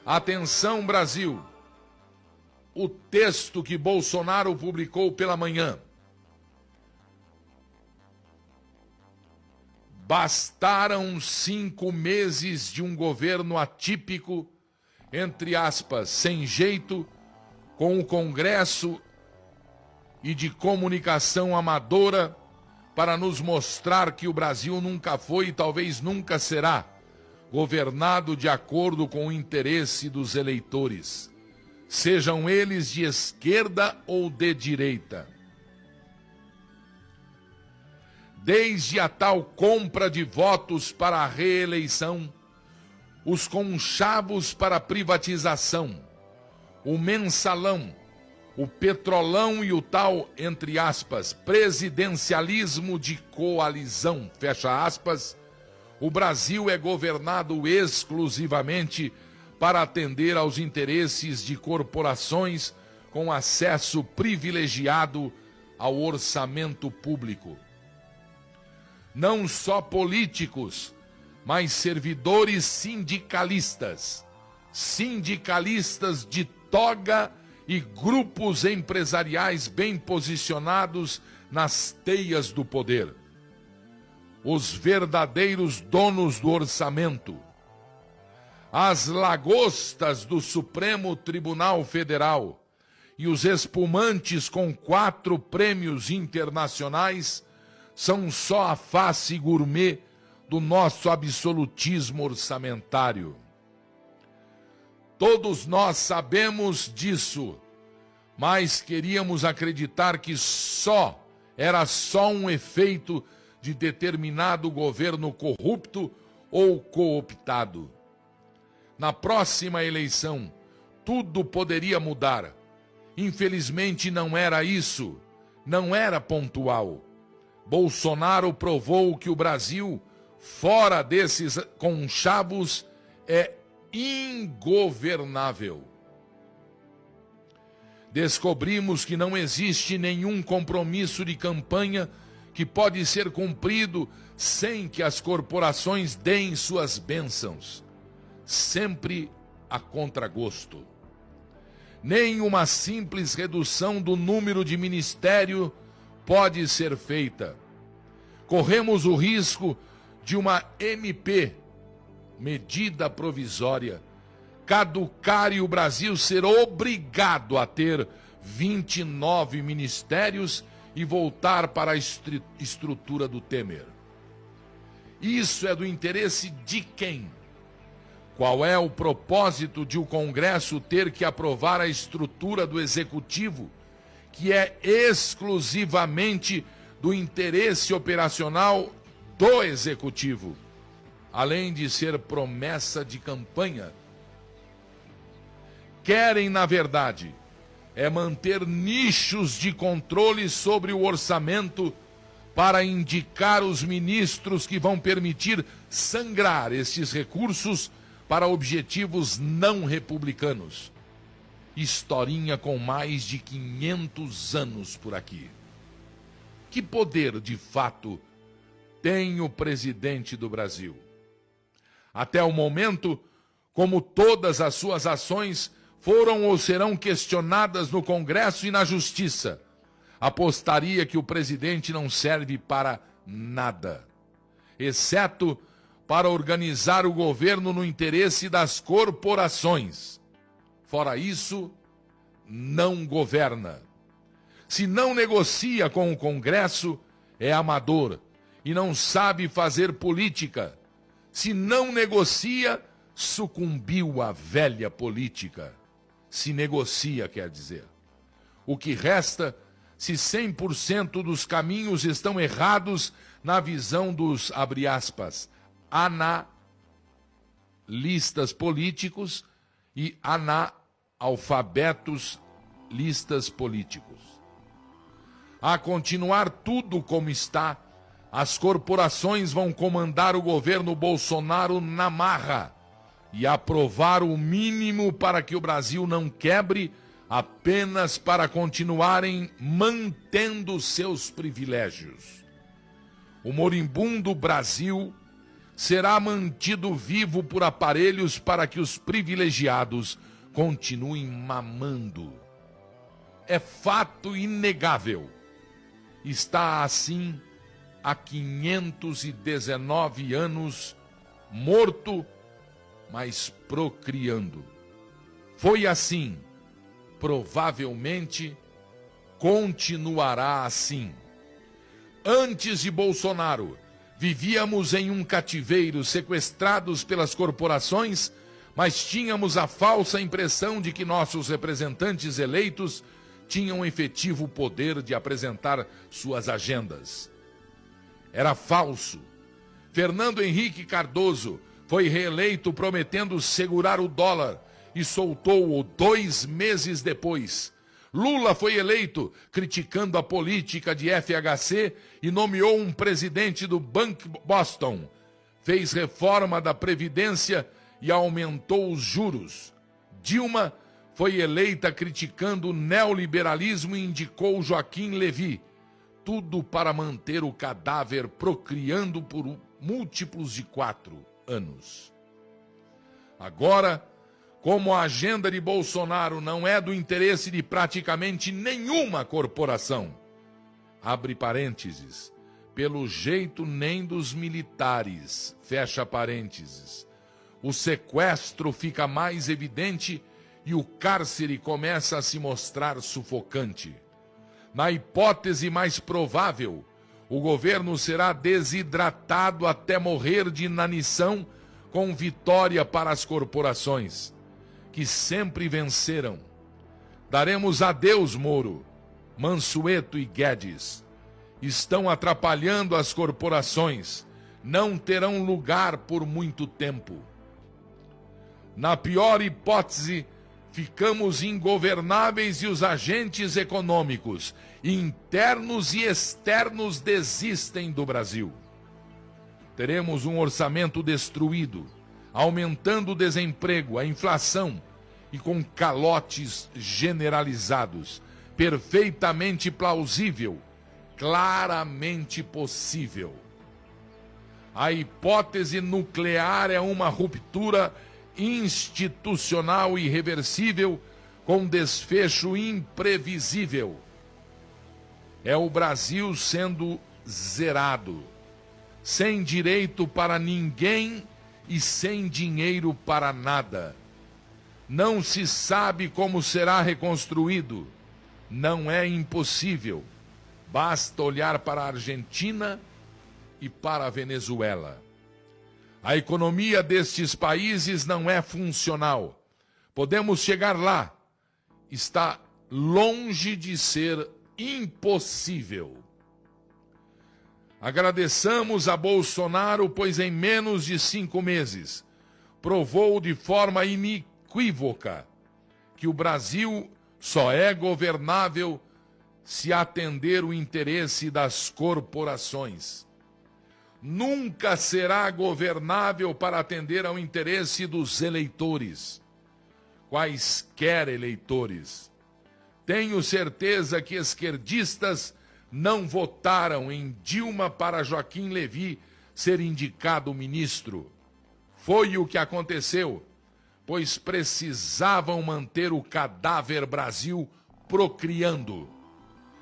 Atenção, Brasil! O texto que Bolsonaro publicou pela manhã. Bastaram 5 meses de um governo atípico, entre aspas, sem jeito, com o Congresso e de comunicação amadora, para nos mostrar que o Brasil nunca foi e talvez nunca será governado de acordo com o interesse dos eleitores, sejam eles de esquerda ou de direita. Desde a tal compra de votos para a reeleição, os conchavos para a privatização, o mensalão, o petrolão e o tal, entre aspas, presidencialismo de coalizão, fecha aspas, o Brasil é governado exclusivamente para atender aos interesses de corporações com acesso privilegiado ao orçamento público. Não só políticos, mas servidores sindicalistas, sindicalistas de toga e grupos empresariais bem posicionados nas teias do poder. Os verdadeiros donos do orçamento. As lagostas do Supremo Tribunal Federal e os espumantes com 4 prêmios internacionais são só a face gourmet do nosso absolutismo orçamentário. Todos nós sabemos disso, mas queríamos acreditar que era só um efeito de determinado governo corrupto ou cooptado. Na próxima eleição, tudo poderia mudar. Infelizmente não era isso, não era pontual. Bolsonaro provou que o Brasil, fora desses conchavos, é ingovernável. Descobrimos que não existe nenhum compromisso de campanha que pode ser cumprido sem que as corporações deem suas bênçãos, sempre a contragosto. Nem uma simples redução do número de ministério pode ser feita. Corremos o risco de uma MP, medida provisória, caducar e o Brasil ser obrigado a ter 29 ministérios e voltar para a estrutura do Temer. Isso é do interesse de quem? Qual é o propósito de o Congresso ter que aprovar a estrutura do Executivo, que é exclusivamente do interesse operacional do Executivo, além de ser promessa de campanha? Querem, na verdade, manter nichos de controle sobre o orçamento para indicar os ministros que vão permitir sangrar esses recursos para objetivos não republicanos. Historinha com mais de 500 anos por aqui. Que poder, de fato, tem o presidente do Brasil? Até o momento, como todas as suas ações foram ou serão questionadas no Congresso e na Justiça, apostaria que o presidente não serve para nada, exceto para organizar o governo no interesse das corporações. Fora isso, não governa. Se não negocia com o Congresso, é amador e não sabe fazer política. Se não negocia, sucumbiu à velha política. Se negocia, quer dizer. O que resta, se 100% dos caminhos estão errados na visão dos, abre aspas, analistas políticos e analfabetos listas políticos. A continuar tudo como está, as corporações vão comandar o governo Bolsonaro na marra e aprovar o mínimo para que o Brasil não quebre, apenas para continuarem mantendo seus privilégios. O moribundo Brasil será mantido vivo por aparelhos para que os privilegiados continuem mamando. É fato inegável. Está assim há 519 anos, morto, mas procriando. Foi assim, provavelmente continuará assim. Antes de Bolsonaro, vivíamos em um cativeiro, sequestrados pelas corporações, mas tínhamos a falsa impressão de que nossos representantes eleitos tinham efetivo poder de apresentar suas agendas. Era falso. Fernando Henrique Cardoso foi reeleito prometendo segurar o dólar e soltou-o 2 meses depois. Lula foi eleito criticando a política de FHC e nomeou um presidente do Banco Boston. Fez reforma da Previdência e aumentou os juros. Dilma foi eleita criticando o neoliberalismo e indicou Joaquim Levy. Tudo para manter o cadáver procriando por múltiplos de 4 anos. Agora, como a agenda de Bolsonaro não é do interesse de praticamente nenhuma corporação, abre parênteses, pelo jeito nem dos militares, fecha parênteses, o sequestro fica mais evidente e o cárcere começa a se mostrar sufocante. Na hipótese mais provável, o governo será desidratado até morrer de inanição, com vitória para as corporações, que sempre venceram. Daremos adeus, Moro, Mansueto e Guedes. Estão atrapalhando as corporações. Não terão lugar por muito tempo. Na pior hipótese, ficamos ingovernáveis e os agentes econômicos, internos e externos, desistem do Brasil. Teremos um orçamento destruído, aumentando o desemprego, a inflação e com calotes generalizados. Perfeitamente plausível, claramente possível. A hipótese nuclear é uma ruptura institucional irreversível com desfecho imprevisível. É o Brasil sendo zerado, sem direito para ninguém e sem dinheiro para nada. Não se sabe como será reconstruído. Não é impossível. Basta olhar para a Argentina e para a Venezuela. A economia destes países não é funcional. Podemos chegar lá. Está longe de ser impossível. Agradeçamos a Bolsonaro, pois em menos de 5 meses provou de forma inequívoca que o Brasil só é governável se atender o interesse das corporações. Nunca será governável para atender ao interesse dos eleitores, quaisquer eleitores. Tenho certeza que esquerdistas não votaram em Dilma para Joaquim Levy ser indicado ministro. Foi o que aconteceu, pois precisavam manter o cadáver Brasil procriando.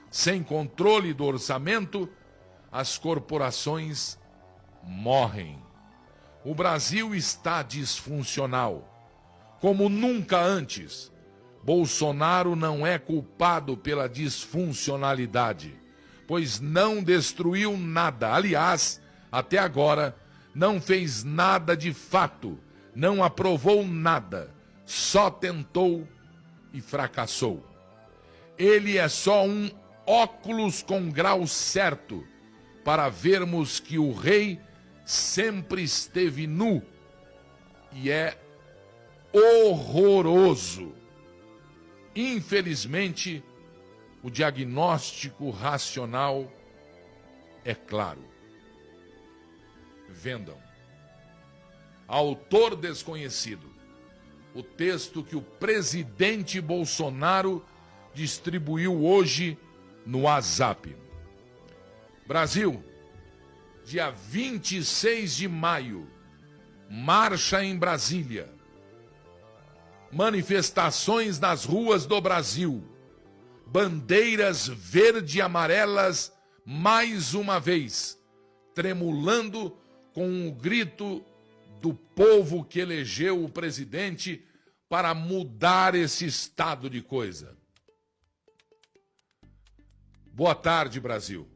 Sem controle do orçamento, as corporações morrem. O Brasil está disfuncional, como nunca antes. Bolsonaro não é culpado pela disfuncionalidade, pois não destruiu nada. Aliás, até agora, não fez nada de fato, não aprovou nada, só tentou e fracassou. Ele é só um óculos com grau certo para vermos que o rei sempre esteve nu e é horroroso. Infelizmente, o diagnóstico racional é claro. Vendam. Autor desconhecido. O texto que o presidente Bolsonaro distribuiu hoje no WhatsApp. Brasil, dia 26 de maio, marcha em Brasília, manifestações nas ruas do Brasil, bandeiras verde e amarelas mais uma vez, tremulando com o grito do povo que elegeu o presidente para mudar esse estado de coisa. Boa tarde, Brasil.